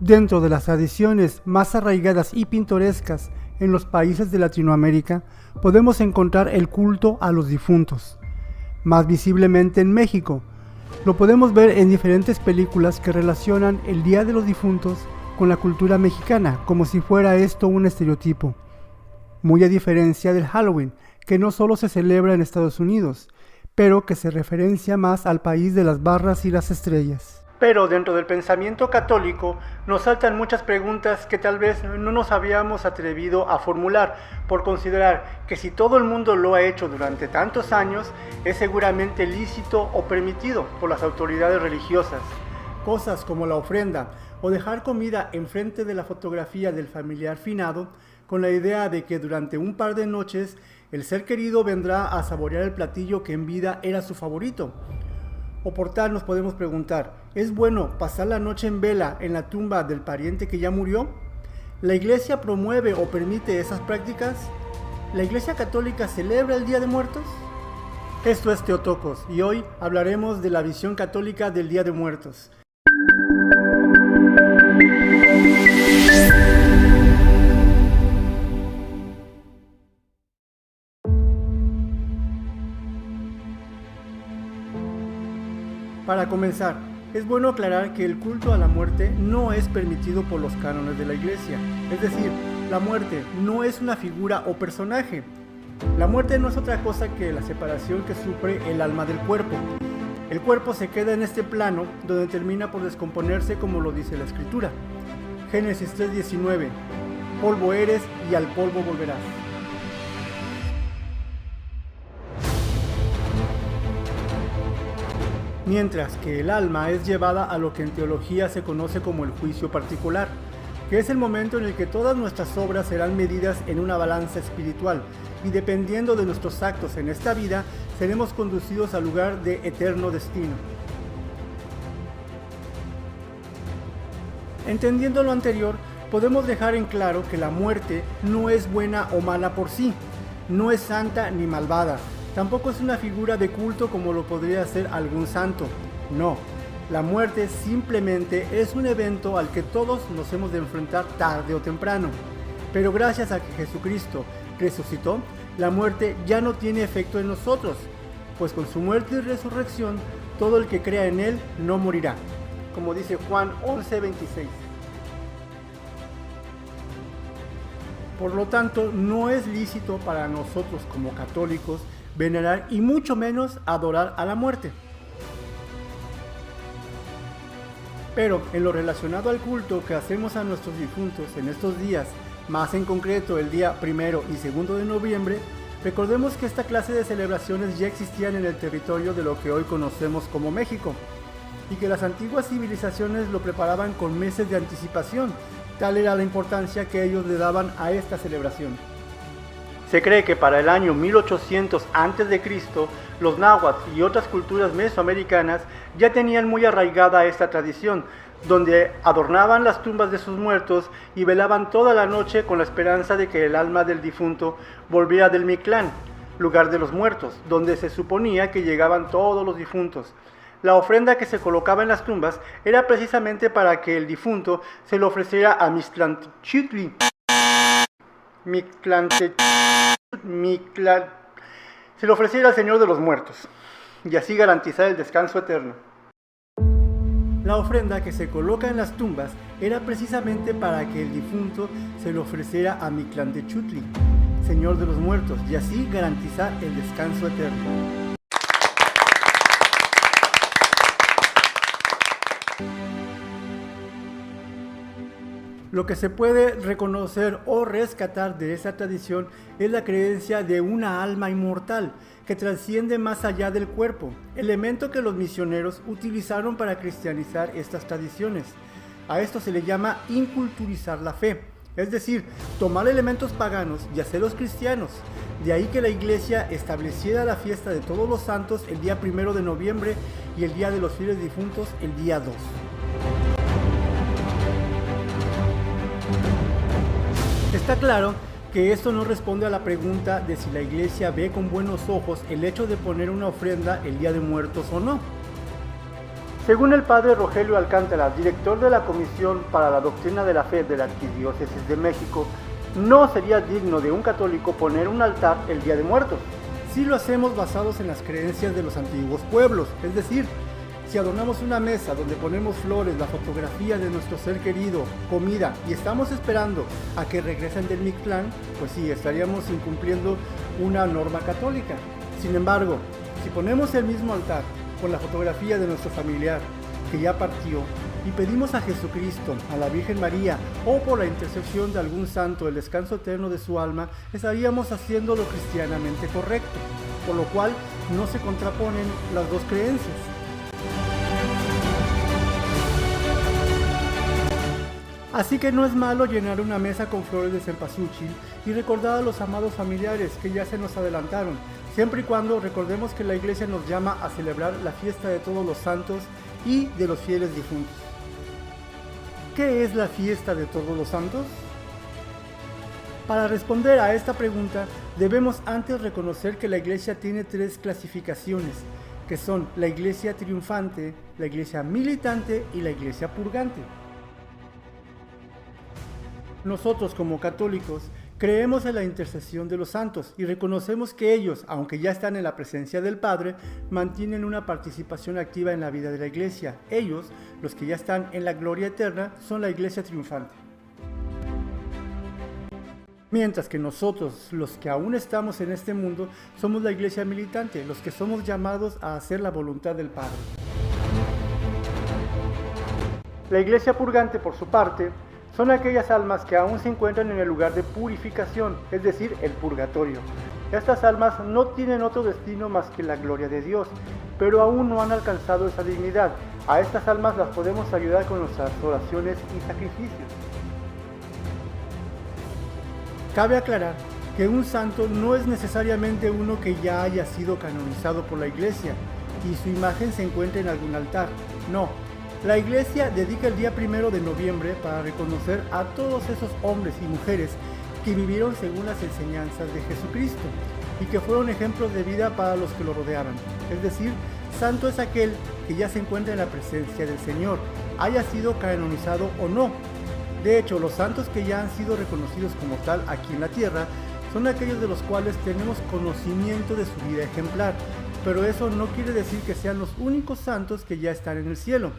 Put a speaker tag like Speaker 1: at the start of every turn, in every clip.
Speaker 1: Dentro de las tradiciones más arraigadas y pintorescas en los países de Latinoamérica, podemos encontrar el culto a los difuntos. Más visiblemente en México, lo podemos ver en diferentes películas que relacionan el Día de los Difuntos con la cultura mexicana, como si fuera esto un estereotipo. Muy a diferencia del Halloween, que no solo se celebra en Estados Unidos, pero que se referencia más al país de las barras y las estrellas. Pero dentro del pensamiento católico nos saltan muchas preguntas que tal vez no nos habíamos atrevido a formular por considerar que si todo el mundo lo ha hecho durante tantos años, es seguramente lícito o permitido por las autoridades religiosas. Cosas como la ofrenda o dejar comida enfrente de la fotografía del familiar finado, con la idea de que durante un par de noches el ser querido vendrá a saborear el platillo que en vida era su favorito. O por tal nos podemos preguntar, ¿es bueno pasar la noche en vela en la tumba del pariente que ya murió? ¿La Iglesia promueve o permite esas prácticas? ¿La Iglesia Católica celebra el Día de Muertos? Esto es Teotocos y hoy hablaremos de la visión católica del Día de Muertos. Para comenzar, es bueno aclarar que el culto a la muerte no es permitido por los cánones de la Iglesia. Es decir, la muerte no es una figura o personaje. La muerte no es otra cosa que la separación que sufre el alma del cuerpo. El cuerpo se queda en este plano donde termina por descomponerse como lo dice la Escritura. Génesis 3:19, polvo eres y al polvo volverás. Mientras que el alma es llevada a lo que en teología se conoce como el juicio particular, que es el momento en el que todas nuestras obras serán medidas en una balanza espiritual, y dependiendo de nuestros actos en esta vida, seremos conducidos al lugar de eterno destino. Entendiendo lo anterior, podemos dejar en claro que la muerte no es buena o mala por sí, no es santa ni malvada, tampoco es una figura de culto como lo podría ser algún santo. No, la muerte simplemente es un evento al que todos nos hemos de enfrentar tarde o temprano. Pero gracias a que Jesucristo resucitó, la muerte ya no tiene efecto en nosotros, pues con su muerte y resurrección, todo el que crea en Él no morirá, como dice Juan 11:26. Por lo tanto, no es lícito para nosotros como católicos venerar y mucho menos adorar a la muerte. Pero en lo relacionado al culto que hacemos a nuestros difuntos en estos días, más en concreto el día 1 y 2 de noviembre, recordemos que esta clase de celebraciones ya existían en el territorio de lo que hoy conocemos como México, y que las antiguas civilizaciones lo preparaban con meses de anticipación. Tal era la importancia que ellos le daban a esta celebración. Se cree que para el año 1800 a.C., los náhuatl y otras culturas mesoamericanas ya tenían muy arraigada esta tradición, donde adornaban las tumbas de sus muertos y velaban toda la noche con la esperanza de que el alma del difunto volviera del Mictlán, lugar de los muertos, donde se suponía que llegaban todos los difuntos. La ofrenda que se colocaba en las tumbas era precisamente para que el difunto se lo ofreciera a Mictlantecutli. Se le ofreciera al Señor de los Muertos, y así garantizar el descanso eterno. La ofrenda que se coloca en las tumbas era precisamente para que el difunto se le ofreciera a Mictlantecutli, Señor de los Muertos, y así garantizar el descanso eterno. Lo que se puede reconocer o rescatar de esa tradición es la creencia de una alma inmortal que trasciende más allá del cuerpo, elemento que los misioneros utilizaron para cristianizar estas tradiciones. A esto se le llama inculturizar la fe, es decir, tomar elementos paganos y hacerlos cristianos. De ahí que la Iglesia estableciera la fiesta de Todos los Santos el día 1 de noviembre y el Día de los Fieles Difuntos el día 2. Está claro que esto no responde a la pregunta de si la Iglesia ve con buenos ojos el hecho de poner una ofrenda el Día de Muertos o no. Según el padre Rogelio Alcántara, director de la Comisión para la Doctrina de la Fe de la Arquidiócesis de México, no sería digno de un católico poner un altar el Día de Muertos. Si lo hacemos basados en las creencias de los antiguos pueblos, es decir, si adornamos una mesa donde ponemos flores, la fotografía de nuestro ser querido, comida y estamos esperando a que regresen del Mictlán, pues sí, estaríamos incumpliendo una norma católica. Sin embargo, si ponemos el mismo altar con la fotografía de nuestro familiar que ya partió y pedimos a Jesucristo, a la Virgen María o por la intercesión de algún santo el descanso eterno de su alma, estaríamos haciendo lo cristianamente correcto, por lo cual no se contraponen las dos creencias. Así que no es malo llenar una mesa con flores de cempasúchil y recordar a los amados familiares que ya se nos adelantaron, siempre y cuando recordemos que la Iglesia nos llama a celebrar la fiesta de todos los santos y de los fieles difuntos. ¿Qué es la fiesta de todos los santos? Para responder a esta pregunta, debemos antes reconocer que la Iglesia tiene tres clasificaciones, que son la Iglesia triunfante, la Iglesia militante y la Iglesia purgante. Nosotros como católicos creemos en la intercesión de los santos y reconocemos que ellos, aunque ya están en la presencia del Padre, mantienen una participación activa en la vida de la Iglesia. Ellos, los que ya están en la gloria eterna, son la Iglesia triunfante. Mientras que nosotros, los que aún estamos en este mundo, somos la Iglesia militante, los que somos llamados a hacer la voluntad del Padre. La Iglesia purgante, por su parte, son aquellas almas que aún se encuentran en el lugar de purificación, es decir, el purgatorio. Estas almas no tienen otro destino más que la gloria de Dios, pero aún no han alcanzado esa dignidad. A estas almas las podemos ayudar con nuestras oraciones y sacrificios. Cabe aclarar que un santo no es necesariamente uno que ya haya sido canonizado por la Iglesia y su imagen se encuentre en algún altar. No. La Iglesia dedica el día 1 de noviembre para reconocer a todos esos hombres y mujeres que vivieron según las enseñanzas de Jesucristo y que fueron ejemplos de vida para los que lo rodeaban. Es decir, santo es aquel que ya se encuentra en la presencia del Señor, haya sido canonizado o no. De hecho, los santos que ya han sido reconocidos como tal aquí en la tierra son aquellos de los cuales tenemos conocimiento de su vida ejemplar, pero eso no quiere decir que sean los únicos santos que ya están en el cielo.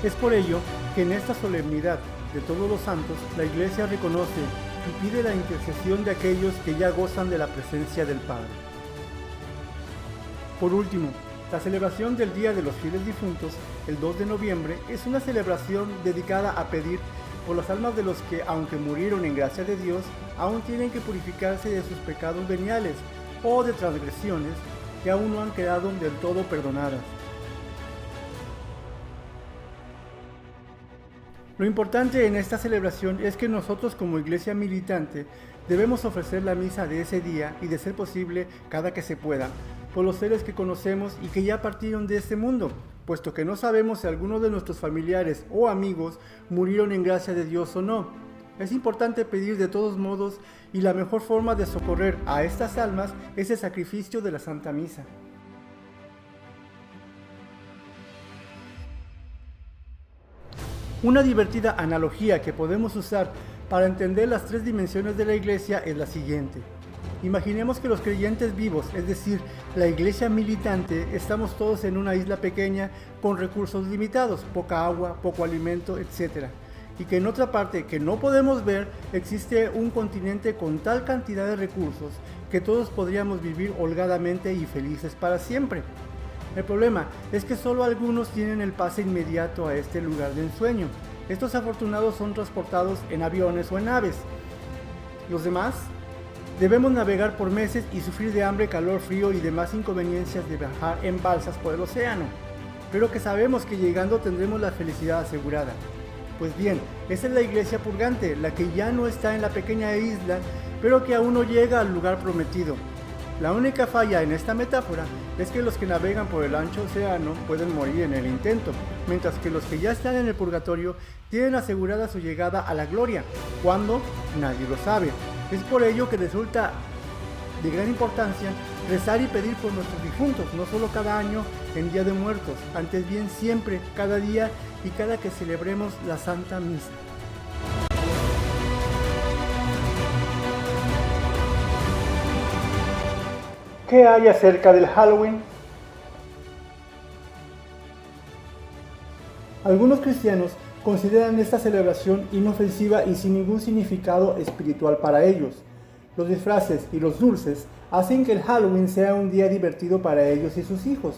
Speaker 1: Es por ello que en esta solemnidad de todos los santos, la Iglesia reconoce y pide la intercesión de aquellos que ya gozan de la presencia del Padre. Por último, la celebración del Día de los Fieles Difuntos, el 2 de noviembre, es una celebración dedicada a pedir por las almas de los que, aunque murieron en gracia de Dios, aún tienen que purificarse de sus pecados veniales o de transgresiones que aún no han quedado del todo perdonadas. Lo importante en esta celebración es que nosotros como Iglesia militante debemos ofrecer la misa de ese día y de ser posible cada que se pueda por los seres que conocemos y que ya partieron de este mundo, puesto que no sabemos si algunos de nuestros familiares o amigos murieron en gracia de Dios o no. Es importante pedir de todos modos y la mejor forma de socorrer a estas almas es el sacrificio de la Santa Misa. Una divertida analogía que podemos usar para entender las tres dimensiones de la Iglesia es la siguiente. Imaginemos que los creyentes vivos, es decir, la Iglesia militante, estamos todos en una isla pequeña con recursos limitados, poca agua, poco alimento, etc. Y que en otra parte que no podemos ver existe un continente con tal cantidad de recursos que todos podríamos vivir holgadamente y felices para siempre. El problema es que solo algunos tienen el pase inmediato a este lugar de ensueño. Estos afortunados son transportados en aviones o en naves. Los demás debemos navegar por meses y sufrir de hambre, calor, frío y demás inconveniencias de viajar en balsas por el océano, pero que sabemos que llegando tendremos la felicidad asegurada. Pues bien, esa es la Iglesia purgante, la que ya no está en la pequeña isla, pero que aún no llega al lugar prometido. La única falla en esta metáfora es que los que navegan por el ancho océano pueden morir en el intento, mientras que los que ya están en el purgatorio tienen asegurada su llegada a la gloria. ¿Cuándo? Nadie lo sabe. Es por ello que resulta de gran importancia rezar y pedir por nuestros difuntos, no solo cada año en Día de Muertos, antes bien siempre, cada día y cada que celebremos la Santa Misa. ¿Qué hay acerca del Halloween? Algunos cristianos consideran esta celebración inofensiva y sin ningún significado espiritual para ellos. Los disfraces y los dulces hacen que el Halloween sea un día divertido para ellos y sus hijos.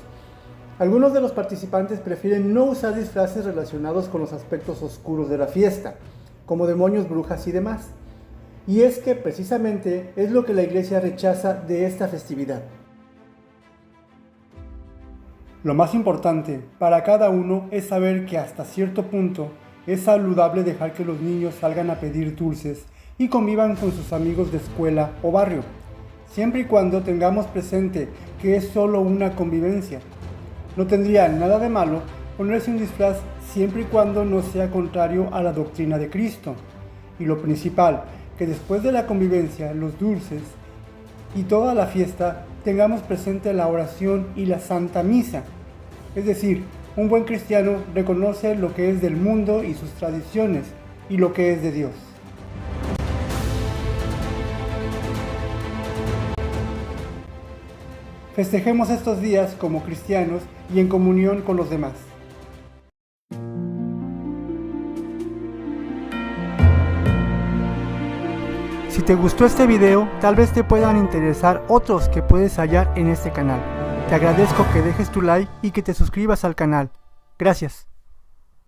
Speaker 1: Algunos de los participantes prefieren no usar disfraces relacionados con los aspectos oscuros de la fiesta, como demonios, brujas y demás. Y es que precisamente es lo que la Iglesia rechaza de esta festividad. Lo más importante para cada uno es saber que hasta cierto punto es saludable dejar que los niños salgan a pedir dulces y convivan con sus amigos de escuela o barrio, siempre y cuando tengamos presente que es solo una convivencia. No tendría nada de malo ponerse un disfraz siempre y cuando no sea contrario a la doctrina de Cristo. Y lo principal, que después de la convivencia, los dulces y toda la fiesta tengamos presente la oración y la Santa Misa. Es decir, un buen cristiano reconoce lo que es del mundo y sus tradiciones y lo que es de Dios. Festejemos estos días como cristianos y en comunión con los demás. Si te gustó este video, tal vez te puedan interesar otros que puedes hallar en este canal. Te agradezco que dejes tu like y que te suscribas al canal. Gracias.